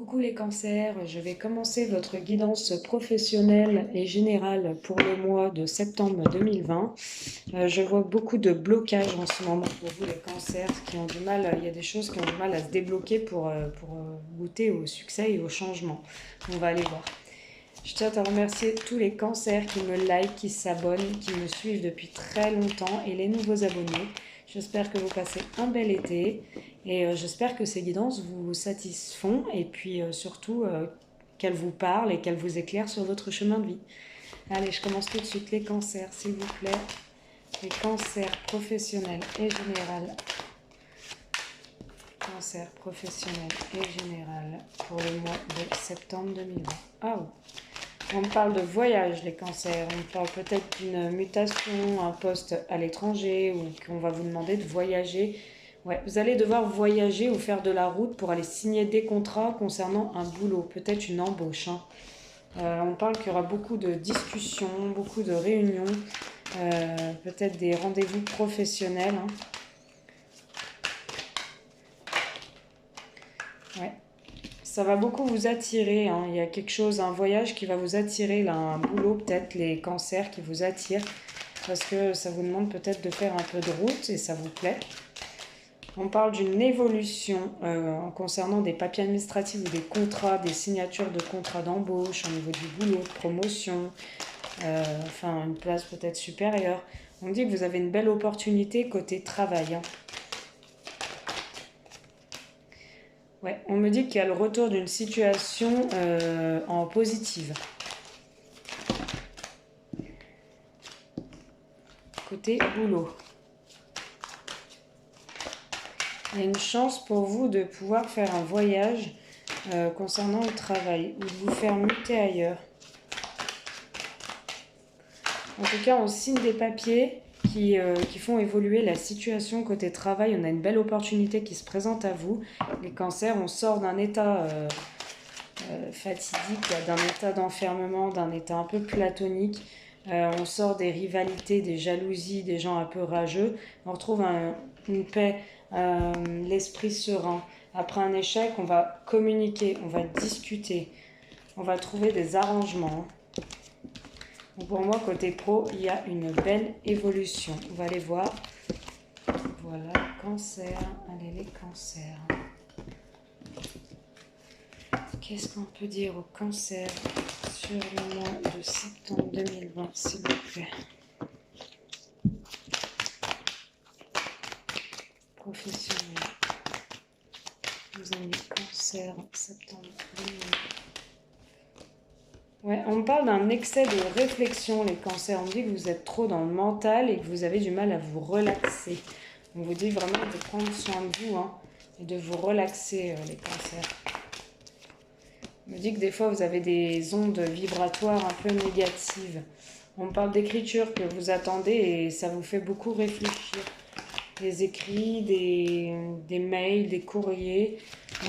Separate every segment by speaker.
Speaker 1: Coucou les cancers, je vais commencer votre guidance professionnelle et générale pour le mois de septembre 2020. Je vois beaucoup de blocages en ce moment pour vous les cancers qui ont du mal, il y a des choses qui ont du mal à se débloquer pour goûter au succès et au changement. On va aller voir. Je tiens à remercier tous les cancers qui me like, qui s'abonnent, qui me suivent depuis très longtemps et les nouveaux abonnés. J'espère que vous passez un bel été et j'espère que ces guidances vous satisfont et puis surtout qu'elles vous parlent et qu'elles vous éclairent sur votre chemin de vie. Allez, je commence tout de suite. Les cancers, s'il vous plaît. Les cancers professionnels et général. Cancer professionnel et général pour le mois de septembre 2020. Ah oui. On parle de voyage, les cancers. On parle peut-être d'une mutation, un poste à l'étranger ou qu'on va vous demander de voyager. Ouais, vous allez devoir voyager ou faire de la route pour aller signer des contrats concernant un boulot, peut-être une embauche. On parle qu'il y aura beaucoup de discussions, beaucoup de réunions, peut-être des rendez-vous professionnels. Ouais. Ça va beaucoup vous attirer, Il y a quelque chose, un voyage qui va vous attirer, là, un boulot peut-être, les cancers qui vous attirent, parce que ça vous demande peut-être de faire un peu de route et ça vous plaît. On parle d'une évolution concernant des papiers administratifs ou des contrats, des signatures de contrats d'embauche au niveau du boulot, de promotion, enfin une place peut-être supérieure. On dit que vous avez une belle opportunité côté travail. Ouais, on me dit qu'il y a le retour d'une situation en positive. Côté boulot. Il y a une chance pour vous de pouvoir faire un voyage concernant le travail ou de vous faire muter ailleurs. En tout cas, on signe des papiers qui font évoluer la situation côté travail. On a une belle opportunité qui se présente à vous. Les cancers, on sort d'un état fatidique, d'un état d'enfermement, d'un état un peu platonique. On sort des rivalités, des jalousies, des gens un peu rageux. On retrouve une paix, l'esprit serein. Après un échec, on va communiquer, on va discuter, on va trouver des arrangements. Donc pour moi, côté pro, il y a une belle évolution. On va aller voir. Voilà, cancer. Allez, les cancers. Qu'est-ce qu'on peut dire au cancer sur le mois de septembre 2020, s'il vous plaît? Professionnel. Vous avez cancer septembre 2020. Ouais, on me parle d'un excès de réflexion, les cancers. On me dit que vous êtes trop dans le mental et que vous avez du mal à vous relaxer. On vous dit vraiment de prendre soin de vous et de vous relaxer, les cancers. On me dit que des fois, vous avez des ondes vibratoires un peu négatives. On me parle d'écriture que vous attendez et ça vous fait beaucoup réfléchir. Des écrits, des mails, des courriers.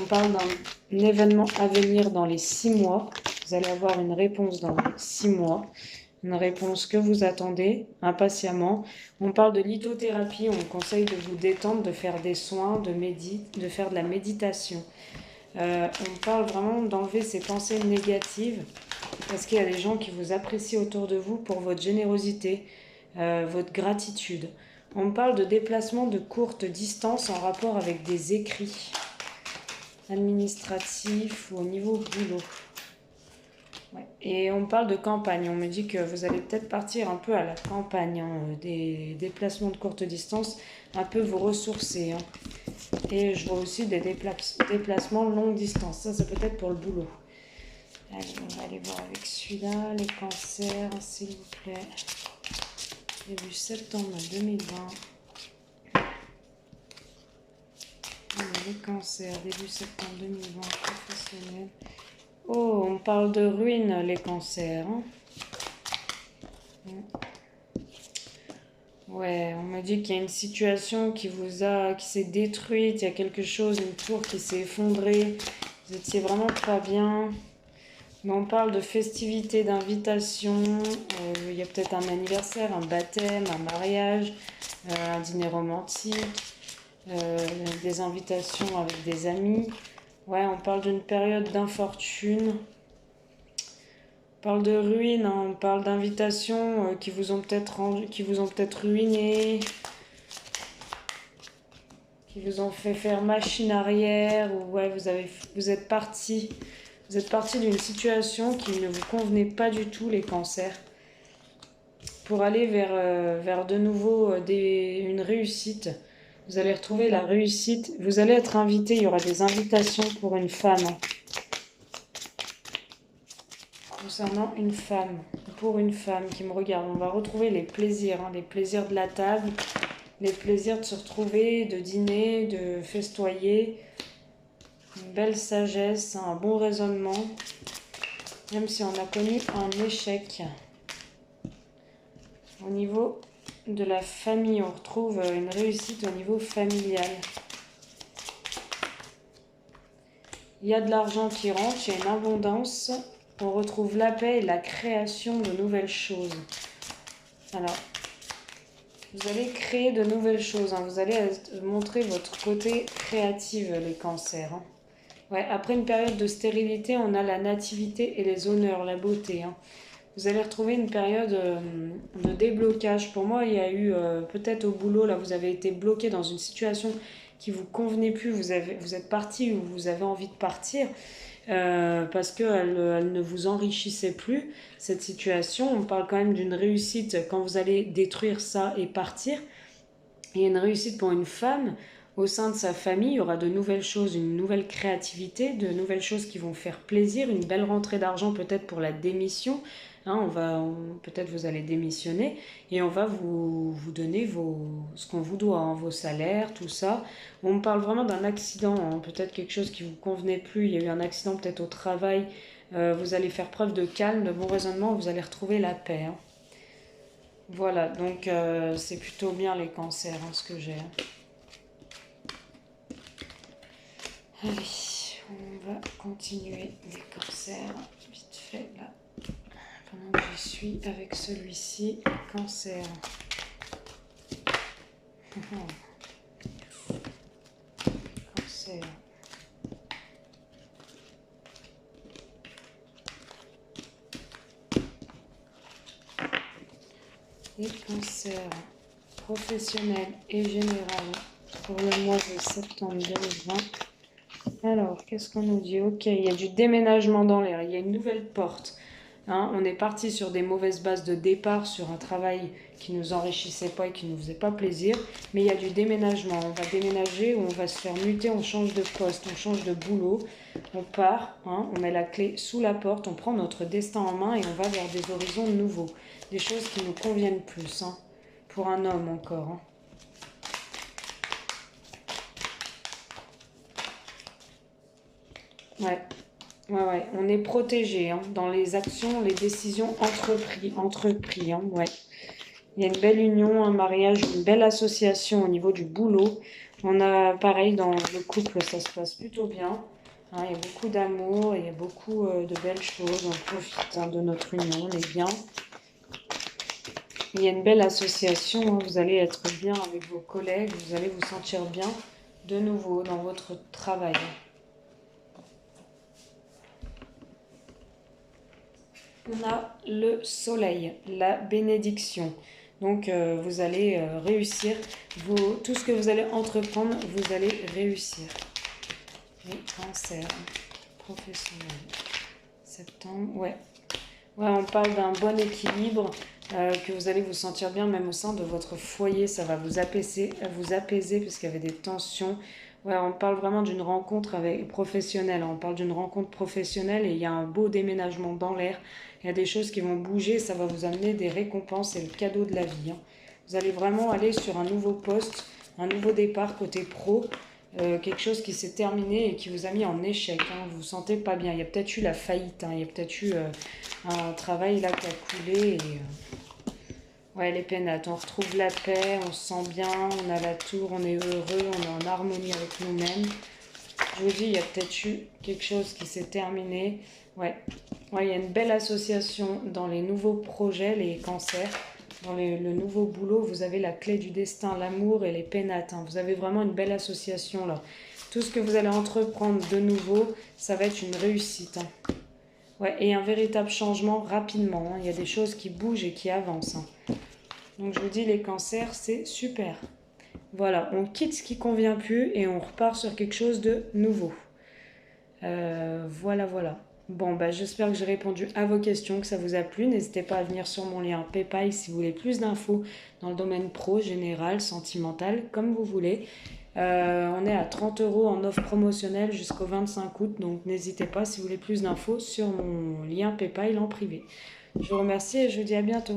Speaker 1: On parle d'un événement à venir dans les 6 mois. Vous allez avoir une réponse dans les 6 mois. Une réponse que vous attendez impatiemment. On parle de lithothérapie. On conseille de vous détendre, de faire des soins, de faire de la méditation. On parle vraiment d'enlever ces pensées négatives parce qu'il y a des gens qui vous apprécient autour de vous pour votre générosité, votre gratitude. On parle de déplacement de courte distance en rapport avec des écrits administratifs ou au niveau boulot. Ouais. Et on parle de campagne. On me dit que vous allez peut-être partir un peu à la campagne, des déplacements de courte distance, un peu vous ressourcer. Et je vois aussi des déplacements longue distance. Ça peut être pour le boulot. Allez, on va aller voir avec celui-là, les cancers, s'il vous plaît. Début septembre 2020. Les cancers, début septembre 2020, professionnel. Oh, on parle de ruines, les cancers. Ouais, on me dit qu'il y a une situation qui s'est détruite, il y a quelque chose, une tour qui s'est effondrée, vous étiez vraiment pas bien. Mais on parle de festivités, d'invitations, il y a peut-être un anniversaire, un baptême, un mariage, un dîner romantique, des invitations avec des amis. Ouais, on parle d'une période d'infortune. On parle de ruine, hein, on parle d'invitations qui vous ont peut-être ruiné, qui vous ont fait faire machine arrière, ou ouais, vous êtes parti. Vous êtes parti d'une situation qui ne vous convenait pas du tout, les cancers, pour aller vers de nouveau une réussite. Vous allez retrouver la réussite. Vous allez être invité, il y aura des invitations pour une femme. Concernant une femme, pour une femme qui me regarde, on va retrouver les plaisirs, hein, les plaisirs de la table, les plaisirs de se retrouver, de dîner, de festoyer, une belle sagesse, un bon raisonnement, même si on a connu un échec. Au niveau de la famille, on retrouve une réussite au niveau familial. Il y a de l'argent qui rentre, il y a une abondance. On retrouve la paix et la création de nouvelles choses. Alors, vous allez créer de nouvelles choses. Hein. Vous allez montrer votre côté créatif, les cancers. Hein. Ouais, après une période de stérilité, on a la nativité et les honneurs, la beauté. Hein. Vous allez retrouver une période de déblocage. Pour moi, il y a eu peut-être au boulot, là, vous avez été bloqué dans une situation qui vous convenait plus. Vous êtes parti ou vous avez envie de partir parce qu'elle elle ne vous enrichissait plus, cette situation. On parle quand même d'une réussite quand vous allez détruire ça et partir. Et une réussite pour une femme. Au sein de sa famille, il y aura de nouvelles choses, une nouvelle créativité, de nouvelles choses qui vont faire plaisir, une belle rentrée d'argent peut-être pour la démission. Hein, peut-être vous allez démissionner et on va vous donner ce qu'on vous doit, hein, vos salaires, tout ça. On me parle vraiment d'un accident, hein, peut-être quelque chose qui vous convenait plus. Il y a eu un accident peut-être au travail. Vous allez faire preuve de calme, de bon raisonnement, vous allez retrouver la paix. Hein. Voilà, donc c'est plutôt bien les cancers, hein, ce que j'ai. Hein. Allez, on va continuer les cancers, vite fait là. Pendant que je suis avec celui-ci, cancer. Cancer. Les cancers professionnels et généraux pour le mois de septembre 2020. Alors, qu'est-ce qu'on nous dit? Ok, il y a du déménagement dans l'air, il y a une nouvelle porte. Hein, on est parti sur des mauvaises bases de départ, sur un travail qui ne nous enrichissait pas et qui ne nous faisait pas plaisir. Mais il y a du déménagement. On va déménager ou on va se faire muter, on change de poste, on change de boulot. On part, hein, on met la clé sous la porte, on prend notre destin en main et on va vers des horizons nouveaux. Des choses qui nous conviennent plus, hein, pour un homme encore. Hein. Ouais. Ouais, on est protégé hein, dans les actions, les décisions entrepris, hein, ouais. Il y a une belle union, un mariage, une belle association au niveau du boulot. On a pareil dans le couple, ça se passe plutôt bien. Hein, il y a beaucoup d'amour, il y a beaucoup de belles choses. On profite hein, de notre union, on est bien. Il y a une belle association, hein, vous allez être bien avec vos collègues, vous allez vous sentir bien de nouveau dans votre travail. On a le soleil, la bénédiction. Donc vous allez réussir. Tout ce que vous allez entreprendre, vous allez réussir. Et cancer, professionnel. Septembre, ouais. Ouais, on parle d'un bon équilibre, que vous allez vous sentir bien même au sein de votre foyer. Ça va vous apaiser parce qu'il y avait des tensions. Ouais, on parle vraiment d'une rencontre professionnelle. On parle d'une rencontre professionnelle et il y a un beau déménagement dans l'air. Il y a des choses qui vont bouger, ça va vous amener des récompenses et le cadeau de la vie. Hein. Vous allez vraiment aller sur un nouveau poste, un nouveau départ côté pro, quelque chose qui s'est terminé et qui vous a mis en échec. Hein. Vous vous sentez pas bien. Il y a peut-être eu la faillite, hein. Il y a peut-être eu un travail là qui a coulé. Ouais, les pénates, on retrouve la paix, on se sent bien, on a la tour, on est heureux, on est en harmonie avec nous-mêmes. Je vous dis, il y a peut-être eu quelque chose qui s'est terminé. Ouais, il y a une belle association dans les nouveaux projets, les cancers. Dans le nouveau boulot, vous avez la clé du destin, l'amour et les pénates. Hein. Vous avez vraiment une belle association là. Tout ce que vous allez entreprendre de nouveau, ça va être une réussite. Hein. Ouais, et un véritable changement rapidement. Hein. Il y a des choses qui bougent et qui avancent. Hein. Donc je vous dis, les cancers, c'est super. Voilà, on quitte ce qui convient plus et on repart sur quelque chose de nouveau. Voilà. Bon, bah, j'espère que j'ai répondu à vos questions, que ça vous a plu. N'hésitez pas à venir sur mon lien PayPal si vous voulez plus d'infos dans le domaine pro, général, sentimental, comme vous voulez. On est à 30 € en offre promotionnelle jusqu'au 25 août, donc n'hésitez pas si vous voulez plus d'infos sur mon lien PayPal en privé. Je vous remercie et je vous dis à bientôt.